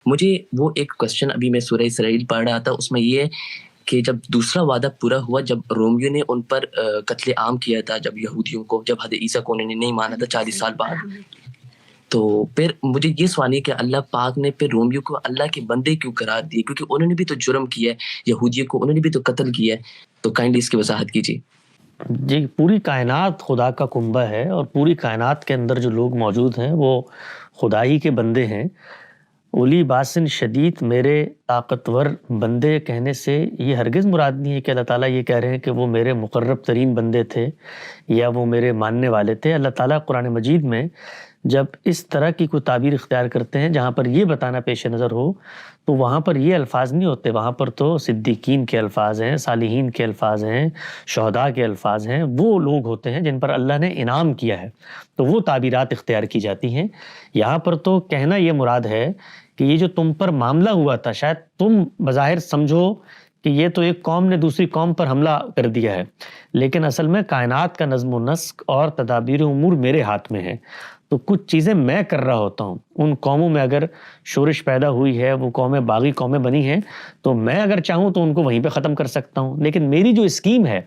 مجھے وہ ایک کوشچن ابھی میں سورہ اسرائیل پڑھ رہا تھا، اس میں یہ ہے کہ جب دوسرا وعدہ پورا ہوا، جب رومیو نے ان پر قتل عام کیا تھا، جب یہودیوں کو، جب حضرت عیسیٰ کو انہوں نے نہیں مانا تھا 40 سال بعد، تو پھر مجھے یہ سوال ہے کہ اللہ پاک نے پھر رومیو کو اللہ کے بندے کیوں قرار دیے؟ کیونکہ انہوں نے بھی تو جرم کیا ہے، یہودیوں کو انہوں نے بھی تو قتل کیا ہے. تو کائنڈلی اس کی وضاحت کیجیے. جی، پوری کائنات خدا کا کنبہ ہے، اور پوری کائنات کے اندر جو لوگ موجود ہیں وہ خدا ہی کے بندے ہیں. اولی باسن شدید میرے طاقتور بندے کہنے سے یہ ہرگز مراد نہیں ہے کہ اللہ تعالیٰ یہ کہہ رہے ہیں کہ وہ میرے مقرب ترین بندے تھے یا وہ میرے ماننے والے تھے. اللہ تعالیٰ قرآن مجید میں جب اس طرح کی کوئی تعبیر اختیار کرتے ہیں جہاں پر یہ بتانا پیش نظر ہو، تو وہاں پر یہ الفاظ نہیں ہوتے، وہاں پر تو صدیقین کے الفاظ ہیں، صالحین کے الفاظ ہیں، شہداء کے الفاظ ہیں. وہ لوگ ہوتے ہیں جن پر اللہ نے انعام کیا ہے، تو وہ تعبیرات اختیار کی جاتی ہیں. یہاں پر تو کہنا یہ مراد ہے کہ یہ جو تم پر معاملہ ہوا تھا، شاید تم بظاہر سمجھو کہ یہ تو ایک قوم نے دوسری قوم پر حملہ کر دیا ہے، لیکن اصل میں کائنات کا نظم و نسق اور تدابیر امور میرے ہاتھ میں ہے. تو کچھ چیزیں میں کر رہا ہوتا ہوں. ان قوموں میں اگر شورش پیدا ہوئی ہے، وہ قومیں باغی قومیں بنی ہیں، تو میں اگر چاہوں تو ان کو وہیں پہ ختم کر سکتا ہوں. لیکن میری جو اسکیم ہے،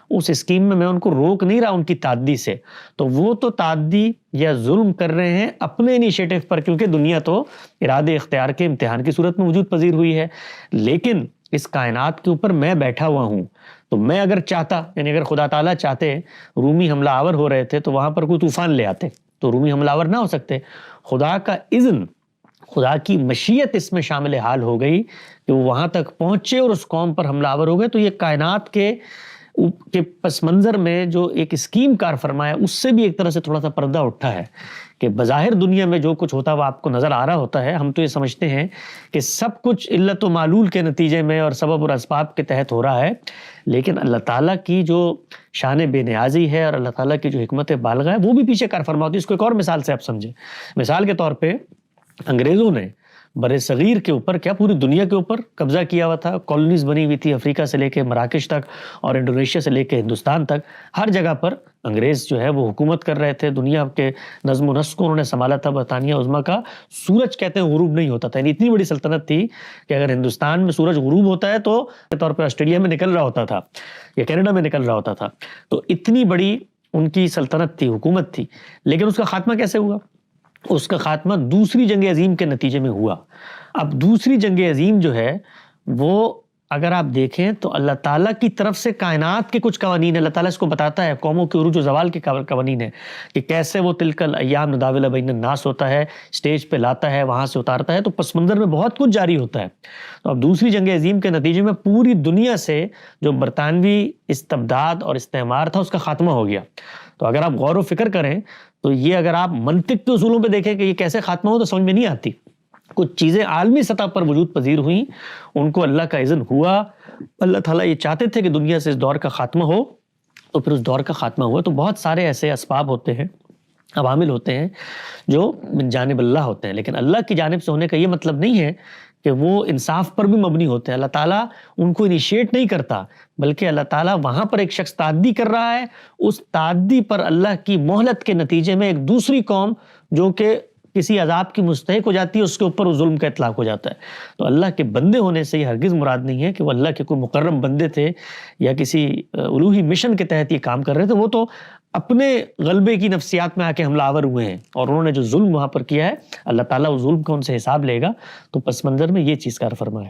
اس اسکیم میں ان کو روک نہیں رہا ان کی تعدی سے. تو وہ تو تعدی یا ظلم کر رہے ہیں اپنے انیشیٹو پر، کیونکہ دنیا تو ارادے اختیار کے امتحان کی صورت میں وجود پذیر ہوئی ہے. لیکن اس کائنات کے اوپر میں بیٹھا ہوا ہوں، تو میں اگر چاہتا، یعنی اگر خدا تعالیٰ چاہتے، رومی حملہ آور ہو رہے تھے تو وہاں پر کوئی طوفان لے آتے تو رومی حملہ آور نہ ہو سکتے. خدا کا اذن، خدا کی مشیت اس میں شامل حال ہو گئی کہ وہ وہاں تک پہنچے اور اس قوم پر حملہ آور ہو گئے. تو یہ کائنات کے پس منظر میں جو ایک اسکیم کار فرمایا، اس سے بھی ایک طرح سے تھوڑا سا پردہ اٹھا ہے کہ بظاہر دنیا میں جو کچھ ہوتا ہے وہ آپ کو نظر آ رہا ہوتا ہے. ہم تو یہ سمجھتے ہیں کہ سب کچھ علت و معلول کے نتیجے میں اور سبب اور اسباب کے تحت ہو رہا ہے، لیکن اللہ تعالیٰ کی جو شان بے نیازی ہے اور اللہ تعالیٰ کی جو حکمت بالغہ ہے وہ بھی پیچھے کار فرما ہوتی ہے. اس کو ایک اور مثال سے آپ سمجھیں. مثال کے طور پہ انگریزوں نے بر صغیر کے اوپر، کیا پوری دنیا کے اوپر قبضہ کیا ہوا تھا. کالونیز بنی ہوئی تھی، افریقہ سے لے کے مراکش تک اور انڈونیشیا سے لے کے ہندوستان تک. ہر جگہ پر انگریز جو ہے وہ حکومت کر رہے تھے. دنیا کے نظم و نسق کو انہوں نے سنبھالا تھا. برطانیہ عظمیٰ کا سورج کہتے ہیں غروب نہیں ہوتا تھا، یعنی اتنی بڑی سلطنت تھی کہ اگر ہندوستان میں سورج غروب ہوتا ہے تو کے طور پہ آسٹریلیا میں نکل رہا ہوتا تھا یا کینیڈا میں نکل رہا ہوتا تھا. تو اتنی بڑی ان کی سلطنت تھی، حکومت تھی. لیکن اس کا خاتمہ کیسے ہوا؟ اس کا خاتمہ دوسری جنگ عظیم کے نتیجے میں ہوا. اب دوسری جنگ عظیم جو ہے وہ اگر آپ دیکھیں تو اللہ تعالیٰ کی طرف سے کائنات کے کچھ قوانین ہیں. اللہ تعالیٰ اس کو بتاتا ہے، قوموں کے عروج و زوال کے قوانین ہیں کہ کیسے وہ تلک الایام نداولها بین الناس ہوتا ہے، سٹیج پہ لاتا ہے، وہاں سے اتارتا ہے. تو پس منظر میں بہت کچھ جاری ہوتا ہے. تو اب دوسری جنگ عظیم کے نتیجے میں پوری دنیا سے جو برطانوی استبداد اور استعمار تھا اس کا خاتمہ ہو گیا. تو اگر آپ غور و فکر کریں تو یہ اگر آپ منطق کے اصولوں پہ دیکھیں کہ یہ کیسے خاتمہ ہو تو سمجھ میں نہیں آتی. کچھ چیزیں عالمی سطح پر وجود پذیر ہوئیں، ان کو اللہ کا اذن ہوا. اللہ تعالیٰ یہ چاہتے تھے کہ دنیا سے اس دور کا خاتمہ ہو، تو پھر اس دور کا خاتمہ ہوا. تو بہت سارے ایسے اسباب ہوتے ہیں، عوامل ہوتے ہیں جو من جانب اللہ ہوتے ہیں، لیکن اللہ کی جانب سے ہونے کا یہ مطلب نہیں ہے کہ وہ انصاف پر بھی مبنی ہوتے ہیں. اللہ تعالیٰ ان کو انیشیٹ نہیں کرتا، بلکہ اللہ تعالیٰ وہاں پر ایک شخص تعدی کر رہا ہے، اس تعدی پر اللہ کی مہلت کے نتیجے میں ایک دوسری قوم جو کہ کسی عذاب کی مستحق ہو جاتی ہے، اس کے اوپر وہ ظلم کا اطلاق ہو جاتا ہے. تو اللہ کے بندے ہونے سے یہ ہرگز مراد نہیں ہے کہ وہ اللہ کے کوئی مقرب بندے تھے یا کسی الوہی مشن کے تحت یہ کام کر رہے تھے. وہ تو اپنے غلبے کی نفسیات میں آ کے حملہ آور ہوئے ہیں، اور انہوں نے جو ظلم وہاں پر کیا ہے اللہ تعالیٰ اس ظلم کا ان سے حساب لے گا. تو پس منظر میں یہ چیز کار فرما ہے.